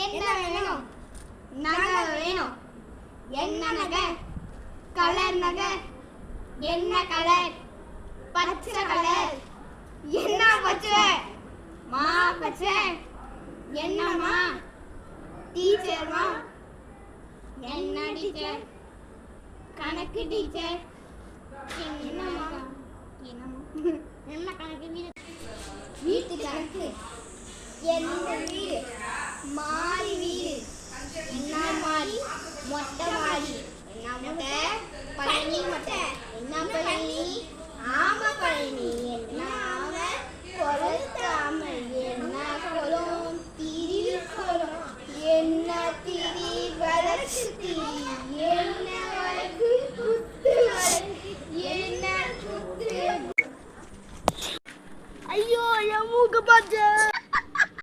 என்ன வேணும்? நகை வேணும். என்ன நகை? கலர் நகை. என்ன கலர்? பச்சை கலர். என்ன பச்சை? மா பச்சை. என்னம்மா? டீச்சர்மா. என்ன டீச்சர்? கணக்கு டீச்சர். என்னம்மா? என்ன கணக்கு? வீட்டு கணக்கு. எந்த வீடு? மாடி வீடு. என்ன மாடி? மொட்டை மாடி. என்ன மொட்டை? பழனி மொட்டை. என்ன பழனி? ஆமா பழனி. என்ன ஆமை? கொளுத்தாமை. என்ன கொளும்? திரி கொளும். என்ன திரி? வழக்கு திரி. என்ன வழக்கு? குத்து வழக்கு. என்ன குத்து? ஐயோ என் மூக்கு பாத்து